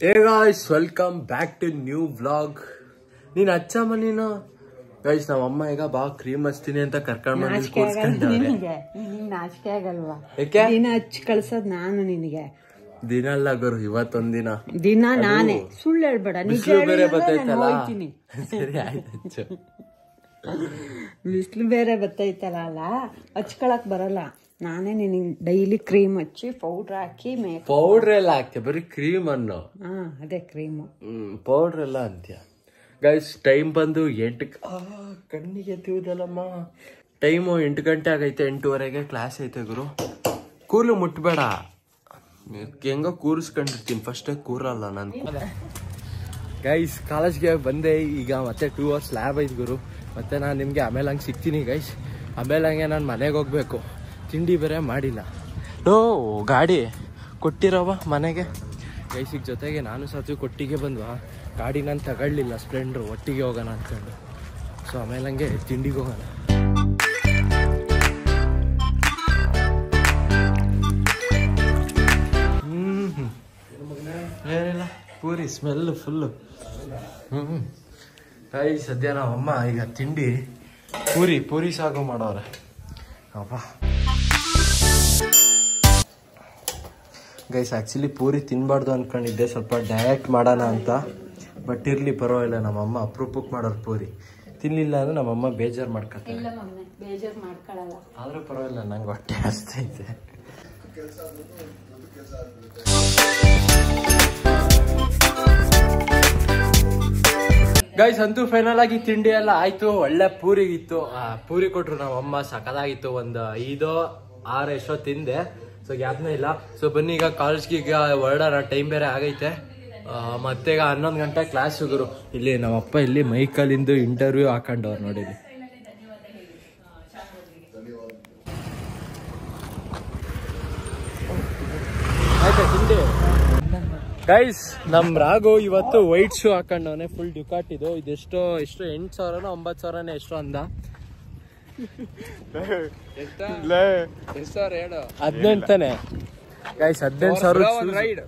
Hey guys, welcome back to new vlog. ನೀನ್ ಅಚ್ಚಮ್ಮ ನೀನು guys ನಮ್ಮ ಅಮ್ಮ ಈಗ ಬಾ ಕ್ರೀಮ್ ಹಚ್ತೀನಿ ಅಂತ ಕರ್ಕೊಂಡ್ ಬಂದು ನಾಚಿಕೆ ಆಗಲ್ವಾ? ದಿನ ಹಚ್ಚಿ ಕಳ್ಸೋದ್ ನಾನು ನಿನಗೆ. ದಿನ ಅಲ್ಲ ಗುರು, ಇವತ್ತೊಂದಿನ ದಿನ ನಾನೇ. ಸುಳ್ಳು ಹೇಳ್ಬೇಡ, ನಿಜ ಬೇರೆ ಬರ್ತೈತಲ್ಲ. ಸರಿ ಆಯ್ತು, ಬಿಸಿಲು ಬೇರೆ ಬರ್ತೈತಲ್ಲ, ಹಚ್ಕೊಳಕ್ ಬರಲ್ಲ. ನಾನೇ ನಿನಗೆ ಡೈಲಿ ಕ್ರೀಮ್ ಹಚ್ಚಿ ಪೌಡ್ರ್ ಹಾಕಿ ಪೌಡ್ರ್ ಎಲ್ಲ ಹಾಕ್ತೀಯ, ಬರೀ ಕ್ರೀಮ್ ಅನ್ನೋ. ಅದೇ ಕ್ರೀಮು. ಪೌಡ್ರ್ ಎಲ್ಲ ಅಂತೀಯ. ಗೈಸ್ ಟೈಮ್ ಬಂದು 8 ಕಣ್ಣಿಗೆ ಎತ್ತಿದಲ್ಲಮ್ಮ. ಟೈಮು 8 ಗಂಟೆ ಆಗೈತೆ. 8:15 ಕ್ಲಾಸ್ ಐತೆ ಗುರು. ಕೂರ್ಲು ಮುಟ್ಬೇಡ, ಹೆಂಗೋ ಕೂರಿಸ್ಕೊಂಡಿರ್ತೀನಿ. ಫಸ್ಟೇ ಕೂರಲ್ಲ ನಾನು. ಗೈಸ್ ಕಾಲೇಜ್ಗೆ ಬಂದೆ ಈಗ. ಮತ್ತೆ 2 hours ಲ್ಯಾಬ್ ಐತೆ ಗುರು. ಮತ್ತೆ ನಾನು ನಿಮಗೆ ಆಮೇಲೆ ಹಂಗೆ ಸಿಗ್ತೀನಿ ಗೈಸ್. ಆಮೇಲೆ ಹಂಗೆ ನಾನು ಮನೆಗೆ ಹೋಗ್ಬೇಕು. ತಿಂಡಿ ಬೇರೆ ಮಾಡಿಲ್ಲ. ಗಾಡಿ ಕೊಟ್ಟಿರವ ಮನೆಗೆ ಗೈಸಿಗೆ. ಜೊತೆಗೆ ನಾನು ಸಾಥು ಕೊಟ್ಟಿಗೆ ಬಂದ್ವಾ. ಗಾಡಿ ನಾನು ತಗೊಳ್ಳಿಲ್ಲ, ಸ್ಪ್ಲೆಂಡ್ರು. ಒಟ್ಟಿಗೆ ಹೋಗೋಣ ಅಂದ್ಕೊಂಡು. ಸೊ ಆಮೇಲೆ ಹಂಗೆ ತಿಂಡಿಗೆ ಹೋಗೋಣ. ಏನಿಲ್ಲ, ಪೂರಿ ಸ್ಮೆಲ್ಲು ಫುಲ್ಲು. ಗೈಸ್ ಸದ್ಯ ನಾವಮ್ಮ ಈಗ ತಿಂಡಿ ಪೂರಿ ಸಾಗು ಮಾಡೋರೆ. ಅಪ್ಪ ಗೈಸ್ ಆ್ಯಕ್ಚುಲಿ ಪೂರಿ ತಿನ್ನಬಾರ್ದು ಅಂದ್ಕೊಂಡಿದ್ದೆ, ಸ್ವಲ್ಪ ಡಯಟ್ ಮಾಡೋಣ ಅಂತ. ಬಟ್ ಇರಲಿ ಪರವಾಗಿಲ್ಲ, ನಮ್ಮಮ್ಮ ಅಪ್ರೂಪಕ್ಕೆ ಮಾಡೋರು ಪೂರಿ. ತಿನ್ನಲಿಲ್ಲ ಅಂದರೆ ನಮ್ಮಮ್ಮ ಬೇಜಾರು ಮಾಡ್ಕೊತಾರೆ. ಆದರೂ ಪರವಾಗಿಲ್ಲ, ನಂಗೆ ಹೊಟ್ಟೆ ಹಸ್ತೈತೆ. ಗೈಸ್ ಅಂತೂ ಫೈನಲ್ ಆಗಿ ತಿಂಡಿ ಎಲ್ಲ ಆಯ್ತು. ಒಳ್ಳೆ ಪೂರಿ ಇತ್ತು. ಪೂರಿ ಕೊಟ್ರು ನಮ್ಮಮ್ಮ, ಸಕದಾಗಿತ್ತು. ಒಂದು 5-6 ಎಷ್ಟೋ ತಿಂದೆ. ಸೊ ಗ್ಯಾಪ್ನೇ ಇಲ್ಲ. ಸೊ ಬನ್ನಿ ಈಗ ಕಾಲೇಜ್ಗೆ ಈಗ ಹೊರಡೋಣ, ಟೈಮ್ ಬೇರೆ ಆಗೈತೆ. ಮತ್ತೆ ಈಗ 11 ಗಂಟೆ ಕ್ಲಾಸ್ ಗುರು. ಇಲ್ಲಿ ನಮ್ಮಪ್ಪ ಇಲ್ಲಿ ಮೈಕಲ್ಲಿಂದು ಇಂಟರ್ವ್ಯೂ ಹಾಕೊಂಡವ್ರು ನೋಡಿ. ಆಯ್ತಾ ತಿಂಡಿ? ಗೈಸ್ ನಮ್ ರಾಘು ಇವತ್ತು ವೈಟ್ ಶೂ ಹಾಕೊಂಡವನೆ, ಫುಲ್ ಡ್ಯುಕಾಟ್ ಇದು. ಇದೆಷ್ಟೋ 8,000ನೋ 9,000ನೋ ಎಷ್ಟೋ ಅಂದ. 18 ತಾನೆ ಗೈಸ್? 18,000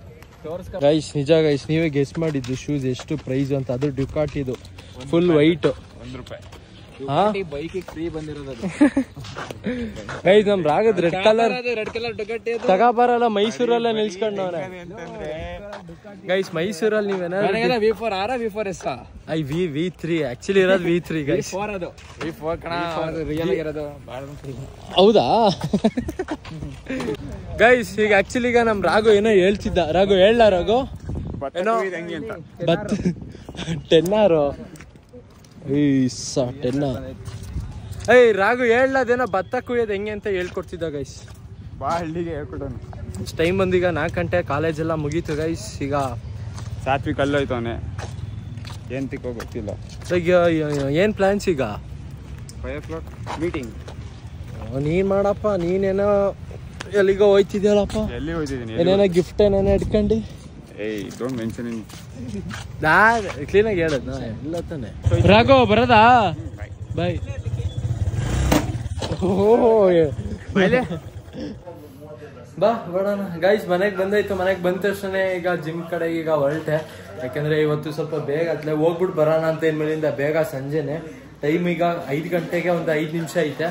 ಗೈಸ್. ನಿಜ ಗೈಸ್, ನೀವೇ ಗೆಸ್ ಮಾಡಿದ್ದು ಶೂಸ್ ಎಷ್ಟು ಪ್ರೈಸ್ ಅಂತ. ಅದು ಡ್ಯುಕಾಟ್ ಇದು, ಫುಲ್ ವೈಟ್. ಗೈಸ್ ನಮ್ ರಾಗದ್ ರೆಡ್ ಕಲರ್ ತಗೋಬರಲ್ಲ, ಮೈಸೂರಲ್ಲ ನಿಲ್ಸ್ಕೊಂಡವನೆ. ಗೈಸ್ ಮೈಸೂರಲ್ಲಿ ನೀವೇನಾದ್ರು V3 ಆಕ್ಚುಲಿ ಇರೋದು V3 ಗೈಸ್. ಹೌದಾ ಗೈಸ್? ಈಗ ಆಕ್ಚುಲಿ ಈಗ ನಮ್ ರಾಘು ಏನೋ ಹೇಳ್ತಿದ್ದ. ರಾಘು ಹೇಳ ರಾಘು ಏನೋ 10 ಏಯ್ ರಾಘು ಹೇಳದೇನೋ ಭತ್ತ ಕುಯ್ಯೋದು ಹೆಂಗೆ ಅಂತ ಹೇಳ್ಕೊಡ್ತಿದ್ದ ಗೈಸ್. ಟೈಮ್ ಬಂದೀಗ 4 ಗಂಟೆ. ಕಾಲೇಜ್ ಎಲ್ಲ ಮುಗೀತು ಗೈಸ್. ಈಗ ಸಾತ್ವಿಕ್ ಅಲ್ಲೋಯ್ತು ಅವನೇ, ಏನ್ ತಿಕ್ಕೋ ಗೊತ್ತಿಲ್ಲ. ಈಗ ಏನ್ ಪ್ಲಾನ್ಸ್ ಈಗ? 5 o'clock ಮೀಟಿಂಗ್. ನೀನ್ ಮಾಡಪ್ಪ, ನೀನೇನೋ ಎಲ್ಲಿಗೋ ಹೋಯ್ತಿದ್ಯಲ್ಲಪ್ಪ. ಎಲ್ಲಿ ಹೋಯ್ತಿದ್ದೀನಿ? ಏನೇನೋ ಗಿಫ್ಟ್ ಏನೇನೋ ಇಟ್ಕೊಂಡು. ಏಯ್ ಡೋಂಟ್ ಮೆನ್ಷನ್ ಇನ್. ಕ್ಲೀನಾಗಿ ಹೇಳದ್ ಎಲ್ಲ ತಾನೆ. ರಾಘು ಬರದಾ? ಬಾಯ್. ಬಾ ಬರೋಣ ಗೈಸ್. ಮನೆಗೆ ಬಂದಾಯ್ತು. ಮನೆಗೆ ಬಂದ ತಕ್ಷಣ ಈಗ ಜಿಮ್ ಕಡೆಗೆ ಈಗ ಹೊರಟೆ. ಯಾಕಂದ್ರೆ ಇವತ್ತು ಸ್ವಲ್ಪ ಬೇಗ ಅತ್ಲೆ ಹೋಗ್ಬಿಟ್ಟು ಬರೋಣ ಅಂತ. ಇನ್ಮೇಲಿಂದ ಬೇಗ ಸಂಜೆನೆ. ಟೈಮ್ ಈಗ 5 ಗಂಟೆಗೆ ಒಂದು 5 ನಿಮಿಷ ಐತೆ.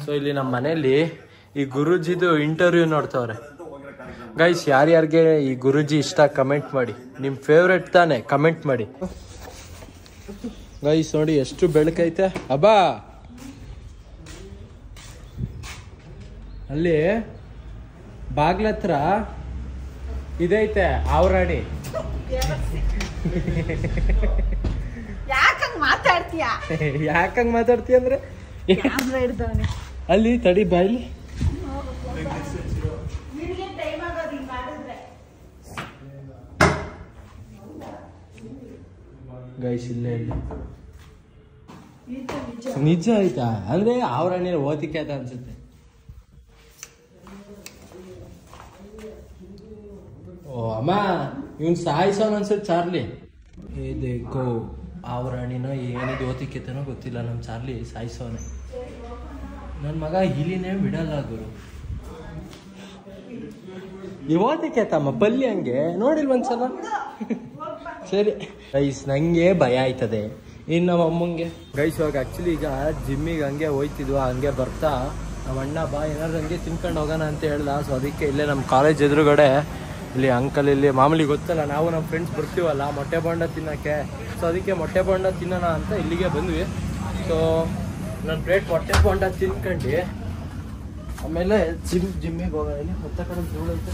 ಸೊ ಇಲ್ಲಿ ನಮ್ಮ ಮನೇಲಿ ಈ ಗುರೂಜಿದು ಇಂಟರ್ವ್ಯೂ ನೋಡ್ತವ್ರೆ ಗೈಸ್. ಯಾರ್ಯಾರಿಗೆ ಈ ಗುರೂಜಿ ಇಷ್ಟ ಕಮೆಂಟ್ ಮಾಡಿ. ನಿಮ್ ಫೇವ್ರೆಟ್ ತಾನೆ, ಕಮೆಂಟ್ ಮಾಡಿ ಗೈಸ್. ನೋಡಿ ಎಷ್ಟು ಬೆಳಕೈತೆ. ಅಬ್ಬಾ ಅಲ್ಲಿ ಬಾಗ್ಲತ್ರ ಇದೈತೆ ಆವರಾಣಿ. ಯಾಕಂಗ್ ಮಾತಾಡ್ತೀಯ ಅಂದ್ರೆ ಅಲ್ಲಿ ತಡಿ ಬಾಯ್ಲಿ. ಗೈಸ್ ಇಲ್ಲೇ ಇಲ್ಲಿ ನಿಜ ಆಯ್ತಾ ಅಂದ್ರೆ ಆವರಾಣಿ ಓದಿಕೆ ಅಂತ ಅನ್ಸುತ್ತೆ. ಓ ಅಮ್ಮ ಇವನ್ ಸಾಯಿಸೋನ್ ಅನ್ಸುತ್ತೆ ಚಾರ್ಲಿ. ಏಕೋ ಆವರಾಣಿನ ಏನಿದು ಓದಿಕೆತನೋ ಗೊತ್ತಿಲ್ಲ. ನಮ್ ಚಾರ್ಲಿ ಸಾಯಿಸೋನೆ. ನನ್ನ ಮಗ ಇಲಿನೇ ಬಿಡಲ್ಲ ಗುರು. ಇವತ್ತಕ್ಕೆ ತಮ್ಮ ಪಲ್ಲಿ ಹಂಗೆ ನೋಡಿಲ್ ಒಂದ್ಸಲ. ಸರಿ ಗೈಸ್, ನಂಗೆ ಭಯ ಆಯ್ತದೆ ಇನ್ನು ನಮ್ಮ ಅಮ್ಮಂಗೆ. ಗೈಸ್ ಇವಾಗ ಆಕ್ಚುಲಿ ಈಗ ಜಿಮ್ಮಿಗೆ ಹಂಗೆ ಹೋಯ್ತಿದ್ವ, ಹಂಗೆ ಬರ್ತಾ ನಮ್ಮ ಅಣ್ಣ ಬಾ ಏನಾದ್ರು ಹಂಗೆ ತಿನ್ಕೊಂಡು ಹೋಗೋಣ ಅಂತ ಹೇಳ್ದ. ಸೊ ಅದಕ್ಕೆ ಇಲ್ಲೇ ನಮ್ಮ ಕಾಲೇಜ್ ಎದುರುಗಡೆ ಇಲ್ಲಿ ಅಂಕಲ್ ಇಲ್ಲಿ ಮಾಮೂಲಿ ಗೊತ್ತಲ್ಲ, ನಾವು ನಮ್ಮ ಫ್ರೆಂಡ್ಸ್ ಬರ್ತೀವಲ್ಲ ಮೊಟ್ಟೆ ಬೋಂಡ ತಿನ್ನೋಕ್ಕೆ. ಸೊ ಅದಕ್ಕೆ ಮೊಟ್ಟೆ ಬೋಂಡ ತಿನ್ನೋಣ ಅಂತ ಇಲ್ಲಿಗೆ ಬಂದ್ವಿ. ಸೊ ನನ್ನ ಪ್ಲೇಟ್ ಮೊಟ್ಟೆ ಬೋಂಡ ತಿನ್ಕೊಂಡು ಆಮೇಲೆ ಜಿಮ್ಮಿಗೆ ಹೋಗೋಣ. ಇಲ್ಲಿ ಹೊತ್ತ ಕಡೆ ಧೂಳೈತೆ.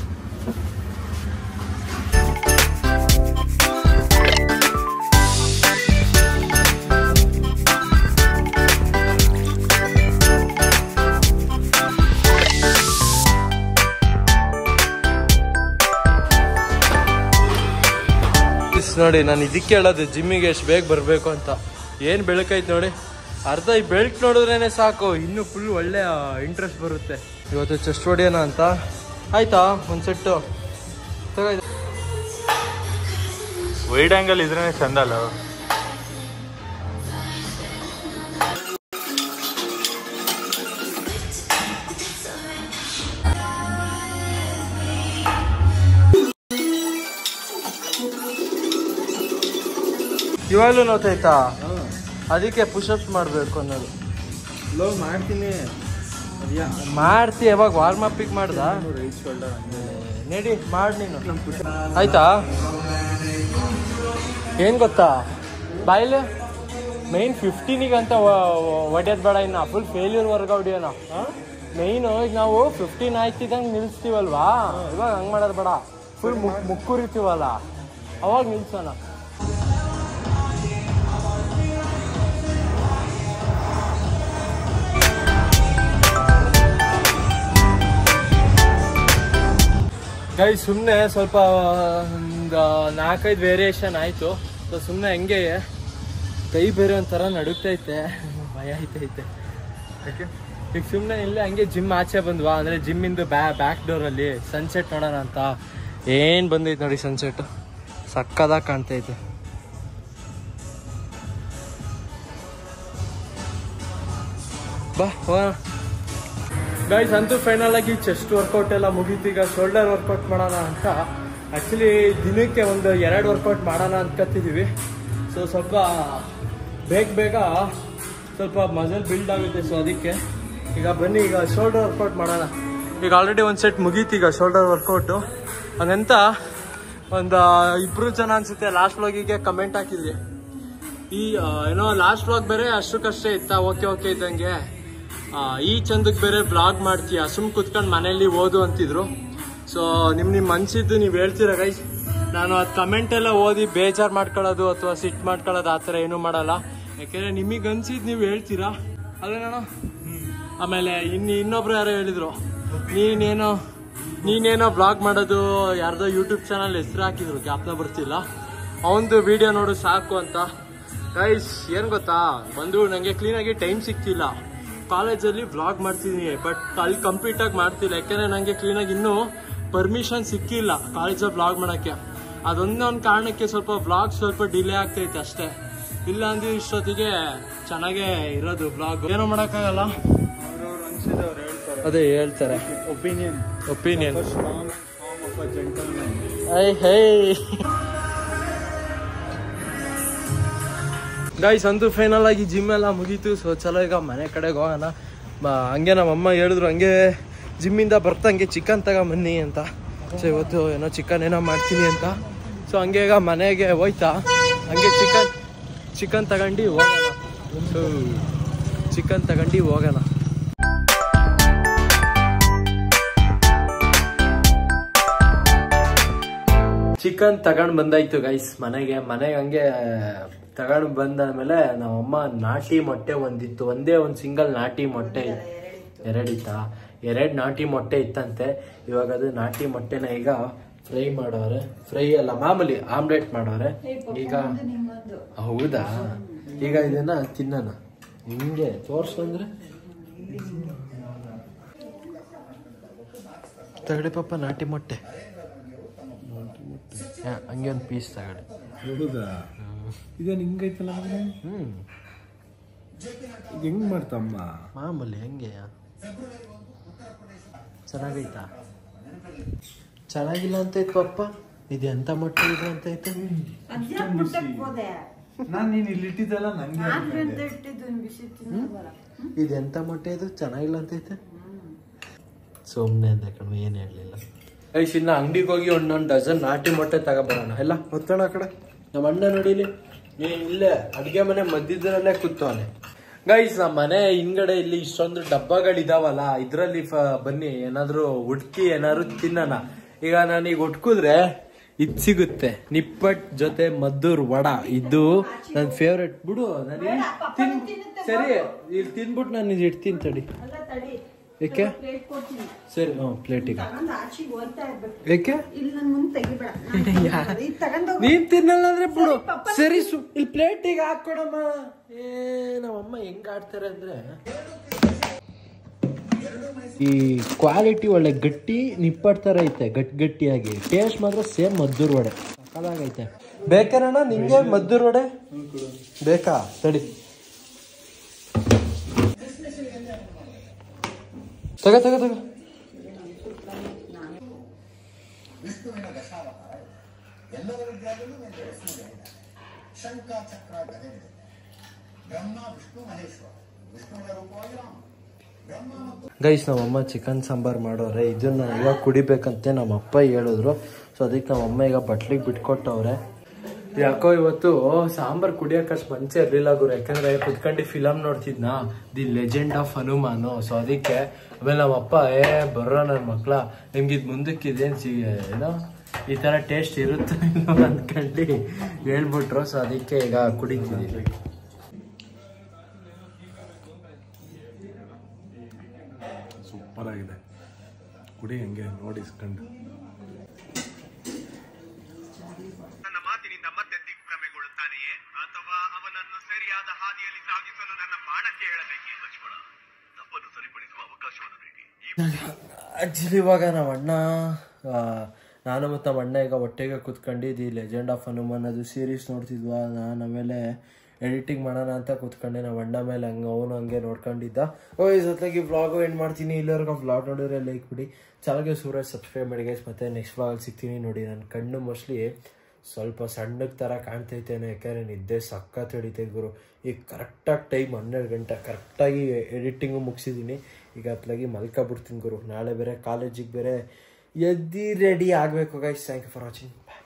ನೋಡಿ ನಾನು ಇದಕ್ಕೆ ಹೇಳೋದು ಜಿಮ್ಮಿಗೆ ಎಷ್ಟು ಬೇಗ ಬರಬೇಕು ಅಂತ. ಏನು ಬೆಳಕೈತೆ ನೋಡಿ, ಅರ್ಧ ಈ ಬೆಲ್ಟ್ ನೋಡಿದ್ರೇನೆ ಸಾಕು, ಇನ್ನೂ ಫುಲ್ ಒಳ್ಳೆ ಇಂಟ್ರೆಸ್ಟ್ ಬರುತ್ತೆ. ಇವತ್ತು ಚೆಸ್ಟ್ ಹೊಡಿಯೋಣ ಅಂತ. ಆಯ್ತಾ ಒಂದು ಸೆಟ್ಟು ತಗೋ. ವೈಡ್ ಆಂಗಲ್ ಇದ್ರೆ ಚಂದ ಅಲ್ಲ. ಇವಾಗಲೂ ನೋತಾಯ್ತಾ, ಅದಕ್ಕೆ ಪುಷಪ್ಸ್ ಮಾಡಬೇಕು ಅನ್ನೋದು. ಲೋ ಮಾಡ್ತೀನಿ, ಮಾಡ್ತಿ ಯಾವಾಗ ವಾರ್ಮ್ ಅಪ್ಪಿಗೆ ಮಾಡ್ದ ನಡಿ ಮಾಡಿ ನೀನು. ಆಯ್ತಾ ಏನು ಗೊತ್ತಾ, ಬಾಯಿಲೆ ಮೈನ್ 15 ಅಂತ ಹೊಡ್ಯೋದು ಬೇಡ, ಇನ್ನು ಫುಲ್ ಫೇಲ್ಯೂರ್ವರೆಗೆ ಹೊಡಿಯೋಣ. ಮೈನು ಈಗ ನಾವು 15 ಆಯ್ತಿದ್ದಂಗೆ ನಿಲ್ಲಿಸ್ತೀವಲ್ವಾ, ಇವಾಗ ಹಂಗೆ ಮಾಡೋದು ಬೇಡ. ಫುಲ್ ಮುಕ್ಕುರಿತೀವಲ್ಲ ಅವಾಗ ನಿಲ್ಸೋಣ. ಗೈಸ್ ಸುಮ್ಮನೆ ಸ್ವಲ್ಪ ಒಂದು 4-5 ವೇರಿಯೇಷನ್ ಆಯಿತು. ಸೊ ಸುಮ್ಮನೆ ಹಂಗೆ ಕೈ ಬೇರೆ ಒಂಥರ ನಡುಗ್ತೈತೆ, ಭಯ ಆಯ್ತೈತೆ. ಯಾಕೆ ಈಗ ಸುಮ್ಮನೆ ಇಲ್ಲೇ ಹಂಗೆ ಜಿಮ್ ಆಚೆ ಬಂದ್ವಾ, ಅಂದರೆ ಜಿಮ್ಮಿಂದು ಬ್ಯಾಕ್ ಡೋರಲ್ಲಿ ಸನ್ಸೆಟ್ ನೋಡೋಣ ಅಂತ. ಏನು ಬಂದೈತೆ ನೋಡಿ ಸನ್ಸೆಟ್, ಸಕ್ಕದಾಗಿ ಕಾಣ್ತೈತೆ. ಬಾ ಹೋಗೋಣ ಗೈಸ್. ಅಂತೂ ಫೈನಲ್ ಆಗಿ ಚೆಸ್ಟ್ ವರ್ಕೌಟ್ ಎಲ್ಲ ಮುಗೀತು. ಈಗ ಶೋಲ್ಡರ್ ವರ್ಕೌಟ್ ಮಾಡೋಣ ಅಂತ. ಆ್ಯಕ್ಚುಲಿ ದಿನಕ್ಕೆ ಒಂದು 2 ವರ್ಕೌಟ್ ಮಾಡೋಣ ಅನ್ಕೋತಿದ್ದೀವಿ. ಸೊ ಸ್ವಲ್ಪ ಬೇಗ ಸ್ವಲ್ಪ ಮಸಲ್ ಬಿಲ್ಡ್ ಆಗುತ್ತೆ. ಸೊ ಅದಕ್ಕೆ ಈಗ ಬನ್ನಿ ಈಗ ಶೋಲ್ಡರ್ ವರ್ಕೌಟ್ ಮಾಡೋಣ. ಈಗ ಆಲ್ರೆಡಿ ಒಂದು ಸೆಟ್ ಮುಗೀತು ಈಗ ಶೋಲ್ಡರ್ ವರ್ಕೌಟು. ಹಂಗಂತ ಒಂದು 2 ಜನ ಅನ್ಸುತ್ತೆ ಲಾಸ್ಟ್ ವ್ಲಾಗಿಗೆ ಕಮೆಂಟ್ ಹಾಕಿದ್ರಿ, ಈ ಏನೋ ಲಾಸ್ಟ್ ವ್ಲಾಗ್ ಬೇರೆ ಅಷ್ಟಕ್ಕಷ್ಟೇ ಇತ್ತಾ, ಓಕೆ ಇದ್ದಂಗೆ ಈ ಚಂದಕ್ಕೆ ಬೇರೆ ಬ್ಲಾಗ್ ಮಾಡ್ತೀಯ, ಸುಮ್ ಕುತ್ಕೊಂಡು ಮನೇಲಿ ಓದು ಅಂತಿದ್ರು. ಸೊ ನಿಮ್ ಅನ್ಸಿದ್ದು ನೀವು ಹೇಳ್ತೀರ ಗೈಸ್. ನಾನು ಅದು ಕಮೆಂಟ್ ಎಲ್ಲ ಓದಿ ಬೇಜಾರು ಮಾಡ್ಕೊಳ್ಳೋದು ಅಥವಾ ಸಿಟ್ ಮಾಡ್ಕೊಳ್ಳೋದು ಆ ಥರ ಏನೂ ಮಾಡಲ್ಲ. ಯಾಕೆಂದರೆ ನಿಮಗೆ ಅನ್ಸಿದ್ದು ನೀವು ಹೇಳ್ತೀರಾ ಅದೇನೋ. ಆಮೇಲೆ ಇನ್ನೊಬ್ರು ಯಾರೋ ಹೇಳಿದ್ರು, ನೀನೇನೋ ಬ್ಲಾಗ್ ಮಾಡೋದು ಯಾರ್ದೋ ಯೂಟ್ಯೂಬ್ ಚಾನಲ್ ಹೆಸರು ಹಾಕಿದ್ರು, ಜ್ಞಾಪನ ಬರ್ತಿಲ್ಲ, ಅವನದು ವಿಡಿಯೋ ನೋಡು ಸಾಕು ಅಂತ. ಗೈಸ್ ಏನು ಗೊತ್ತಾ, ಬಂದು ನನಗೆ ಕ್ಲೀನಾಗಿ ಟೈಮ್ ಸಿಗ್ತಿಲ್ಲ. ಕಾಲೇಜಲ್ಲಿ ವ್ಲಾಗ್ ಮಾಡ್ತಿದ್ದೀನಿ, ಬಟ್ ಅಲ್ಲಿ ಕಂಪ್ಲೀಟಾಗಿ ಮಾಡ್ತಿಲ್ಲ. ಯಾಕೆಂದರೆ ನನಗೆ ಕ್ಲೀನಾಗಿ ಇನ್ನೂ ಪರ್ಮಿಷನ್ ಸಿಕ್ಕಿಲ್ಲ ಕಾಲೇಜಲ್ಲಿ ವ್ಲಾಗ್ ಮಾಡೋಕ್ಕೆ. ಅದೊಂದೊಂದು ಕಾರಣಕ್ಕೆ ಸ್ವಲ್ಪ ವ್ಲಾಗ್ ಸ್ವಲ್ಪ ಡಿಲೇ ಆಗ್ತೈತೆ ಅಷ್ಟೇ. ಇಲ್ಲ ಅಂದ್ರೆ ಇಷ್ಟೊತ್ತಿಗೆ ಚೆನ್ನಾಗೇ ಇರೋದು ವ್ಲಾಗ್. ಏನೋ ಮಾಡೋಕ್ಕಾಗಲ್ಲ, ಅದೇ ಹೇಳ್ತಾರೆ ಒಪಿನಿಯನ್. ಗೈಸ್ ಅಂತೂ ಫೈನಲ್ ಆಗಿ ಜಿಮ್ ಎಲ್ಲ ಮುಗೀತು. ಸೊ ಚಲೋ ಈಗ ಮನೆ ಕಡೆಗೆ ಹೋಗೋಣ. ಹಂಗೆ ನಮ್ಮಮ್ಮ ಹೇಳಿದ್ರು ಹಂಗೆ ಜಿಮ್ಮಿಂದ ಬರ್ತಾ ಹಂಗೆ ಚಿಕನ್ ತಗೊಂಬನ್ನಿ ಅಂತ. ಸೊ ಇವತ್ತು ಏನೋ ಚಿಕನ್ ಏನೋ ಮಾಡ್ತೀನಿ ಅಂತ. ಸೊ ಹಂಗೆ ಈಗ ಮನೆಗೆ ಹೋಯ್ತಾ ಹಂಗೆ ಚಿಕನ್ ತಗೊಂಡು ಹೋಗೋಣ. ಸೊ ಚಿಕನ್ ತಗೊಂಡು ಹೋಗೋಣ. ಚಿಕನ್ ತಗೊಂಡು ಬಂದಾಯ್ತು ಗೈಸ್ ಮನೆಗೆ ಹಂಗೆ ತಗೊಂಡು ಬಂದಾದ್ಮೇಲೆ ನಮ್ಮಮ್ಮ ನಾಟಿ ಮೊಟ್ಟೆ ಒಂದಿತ್ತು, ಒಂದೇ ಒಂದು ಸಿಂಗಲ್ ನಾಟಿ ಮೊಟ್ಟೆ ಎರಡು ನಾಟಿ ಮೊಟ್ಟೆ ಇತ್ತಂತೆ. ಇವಾಗ ಅದು ನಾಟಿ ಮೊಟ್ಟೆನ ಈಗ ಫ್ರೈ ಮಾಡೋರೆ, ಫ್ರೈ ಅಲ್ಲ ಮಾಮೂಲಿ ಆಮ್ಲೆಟ್ ಮಾಡೋರೆ ಈಗ. ಹೌದಾ, ಈಗ ಇದನ್ನ ತಿನ್ನೋಣ. ಹಿಂಗೆ ತೋರ್ಸಂದ್ರೆ ತಗಡೆ ಪಾಪ ನಾಟಿ ಮೊಟ್ಟೆ, ಹಂಗೆ ಒಂದು ಪೀಸ್ ತಗಡೆ. ಇದೇನು ಹಿಂಗೈತಲ್ಲ, ಹೆಂಗ್ ಮಾಡ್ತಮ್ಮ ಮಾಮೂಲಿ ಹೆಂಗೆ. ಚೆನ್ನಾಗೈತಾ? ಚೆನ್ನಾಗಿಲ್ಲ ಅಂತ ಇತ್ತು ಪಪ್ಪ. ಇದು ಎಂತ ಮೊಟ್ಟೆ ಇದೆ ಅಂತ ಇತ್ತು. ನಾನು ನೀನು ಇಲ್ಲಿ ಇಟ್ಟಿದ್ದಲ್ಲ ನಂಗೆ ಇದು ಎಂತ ಮೊಟ್ಟೆ ಇದು ಚೆನ್ನಾಗಿಲ್ಲ ಅಂತ ಐತೆ. ಸುಮ್ಮನೆ ಅಂದೆ ಕಣು, ಏನು ಹೇಳಲಿಲ್ಲ. ಇನ್ನು ಅಂಗಡಿಗೆ ಹೋಗಿ ಒಂದೊಂದು ಡಜನ್ ನಾಟಿ ಮೊಟ್ಟೆ ತಗೊಬರೋಣ. ಎಲ್ಲ ಹೊತ್ತೋಣ ಆ ಕಡೆ. ನಮ್ಮ ಅಣ್ಣ ನೋಡಿಲಿ, ನೀನು ಇಲ್ಲೇ ಅಡುಗೆ ಮನೆ ಮಧ್ಯದಲ್ಲೇ ಕೂತವನೆ. ಗೈಸ್, ನಮ್ಮ ಮನೆ ಹಿಂಗಡೆ ಇಲ್ಲಿ ಇಷ್ಟೊಂದು ಡಬ್ಬಗಳಿದಾವಲ್ಲ, ಇದರಲ್ಲಿ ಬನ್ನಿ ಏನಾದ್ರು ಹುಡ್ಕಿ ಏನಾದ್ರು ತಿನ್ನೋಣ. ಈಗ ನಾನೀಗ ಹುಡ್ಕಿದ್ರೆ ಇದು ಸಿಗುತ್ತೆ, ನಿಪ್ಪಟ್ ಜೊತೆ ಮದ್ದೂರ್ ವಡ. ಇದು ನನ್ನ ಫೇವ್ರೆಟ್ ಬಿಡು. ನಾನು ಸರಿ ಇಲ್ಲಿ ತಿನ್ಬಿಟ್ಟು ನಾನು ಇದು ಇಡ್ತೀನಿ ತಡಿ. ಏಕೆ? ಸರಿ, ಪ್ಲೇಟಿಗೆ ಏಕೆ? ನೀನ್ ತಿನ್ನಲ್ಲ ಅಂದ್ರೆ ಬಿಡು. ಸರಿ, ಇಲ್ಲಿ ಪ್ಲೇಟಿಗೆ ಹಾಕೊಡಮ್ಮ. ನಮ್ಮಮ್ಮ ಹೆಂಗ್ ಆಡ್ತಾರೆ ಅಂದ್ರೆ, ಈ ಕ್ವಾಲಿಟಿ ಒಳ್ಳೆ ಗಟ್ಟಿ ನಿಪ್ಪಟ್ ತರ ಐತೆ, ಗಟ್ಟಿಯಾಗಿ. ಟೇಸ್ಟ್ ಮಾತ್ರ ಸೇಮ್ ಮದ್ದೂರ್ ವಡೆ ಸಕ್ಕದಾಗೈತೆ. ಬೇಕಾರಣ್ಣ ನಿಂಗೆ ಮದ್ದೂರ್ ವಡೆ ಬೇಕಾ? ತಡಿ ತಗ ತಗ ತಗ. ಗೈಸ್, ನಮ್ಮಮ್ಮ ಚಿಕನ್ ಸಾಂಬಾರ್ ಮಾಡೋರೆ. ಇದನ್ನ ಇವಾಗ ಕುಡಿಬೇಕಂತೆ ನಮ್ಮಪ್ಪ ಹೇಳಿದ್ರು. ಸೊ ಅದಕ್ಕೆ ನಮ್ಮಮ್ಮ ಈಗ ಬಟ್ಲಿಗೆ ಬಿಟ್ಕೊಟ್ಟವ್ರೆ. ಯಾಕೋ ಇವತ್ತು ಸಾಂಬಾರ್ ಕುಡಿಯೋಕಷ್ಟು ಮನ್ಸೇ ಇರ್ಲಿಲ್ಲ ಗುರು. ಯಾಕಂದ್ರೆ ಕುತ್ಕೊಂಡು ಫಿಲಮ್ ನೋಡ್ತಿದ್ನಾ, the legend of Hanuman. So ಅದಕ್ಕೆ ಆಮೇಲೆ ನಮ್ಮಪ್ಪ ಬರ್ರೋ ನನ್ನ ಮಕ್ಳ, ನಿಮ್ಗೆ ಇದು ಮುಂದಕ್ಕೆ ಇದೇನು ಏನೋ ಈ ಥರ ಟೇಸ್ಟ್ ಇರುತ್ತೆ ಅಂದ್ಕೊಂಡು ಹೇಳ್ಬಿಟ್ರು. ಸೊ ಅದಕ್ಕೆ ಈಗ ಕುಡಿತಿದ್ದೀವಿ. ಸೂಪರ್ ಆಗಿದೆ, ಕುಡಿ ಹಂಗೆ ನೋಡಿ ಇಸ್ಕೊಂಡು. ನನ್ನ ಮಾತಿನಿಂದ ಮತ್ತೆ ದಿಗ್ಭ್ರಮೆಗೊಳ್ಳುತ್ತಾನೆಯೇ ಅಥವಾ ಅವನನ್ನು ಸರಿಯಾದ ಹಾದಿಯಲ್ಲಿ ಸಾಗಿಸಲು ನನ್ನ ಬಾಣಕ್ಕೆ ಹೇಳಬೇಕೇ? ಲಕ್ಷ್ಮಣ, ತಪ್ಪನ್ನು ಸರಿಪಡಿಸುವ ಅವಕಾಶವನ್ನು ನೀಡಿ. ಆಕ್ಚುಲಿ ಇವಾಗ ನಮ್ಮ ಅಣ್ಣ, ನಾನು ಮತ್ತು ನಮ್ಮ ಅಣ್ಣ ಈಗ ಒಟ್ಟಿಗೆ ಕೂತ್ಕೊಂಡು ದಿ ಲೆಜೆಂಡ್ ಆಫ್ ಹನುಮಾನ್ ಅದು ಸೀರೀಸ್ ನೋಡ್ತಿದ್ವಾ. ನಾನು ಆಮೇಲೆ ಎಡಿಟಿಂಗ್ ಮಾಡೋಣ ಅಂತ ಕೂತ್ಕೊಂಡೆ. ನಮ್ಮ ಅಣ್ಣ ಮೇಲೆ ಅವನು ಹಂಗೆ ನೋಡ್ಕೊಂಡಿದ್ದ. ಈ ಜೊತೆಗೆ ವ್ಲಾಗು ಎಂಡ್ ಮಾಡ್ತೀನಿ. ಇಲ್ಲಿವರೆಗೂ ವ್ಲಾಗ್ ನೋಡಿದ್ರೆ ಲೈಕ್ ಬಿಡಿ, ಚಾನಲ್ಗೆ ಸೂರಜ್ ಸಬ್ಸ್ಕ್ರೈಬ್ ಮಾಡಿ ಗೈಸ್. ಮತ್ತು ನೆಕ್ಸ್ಟ್ ವ್ಲಾಗಲ್ಲಿ ಸಿಗ್ತೀನಿ. ನೋಡಿ, ನನ್ನ ಕಣ್ಣು ಮೋಸ್ಟ್ಲಿ ಸ್ವಲ್ಪ ಸಣ್ಣಗೆ ಥರ ಕಾಣ್ತೈತೇನೆ, ಯಾಕಂದರೆ ನಿದ್ದೆ ಸಖತ್ ಹಿಡಿತೈತೆ ಗುರು. ಈಗ ಕರೆಕ್ಟಾಗಿ ಟೈಮ್ 12 ಗಂಟೆ ಕರೆಕ್ಟಾಗಿ ಎಡಿಟಿಂಗು ಮುಗಿಸಿದ್ದೀನಿ. ಈಗ ಅತ್ಲಾಗಿ ಮಲ್ಕೊಬಿಡ್ತೀನಿ ಗುರು. ನಾಳೆ ಬೇರೆ ಕಾಲೇಜಿಗೆ ಬೇರೆ ಎದ್ದು ರೆಡಿ ಆಗಬೇಕು guys. Thank you for watching. Bye.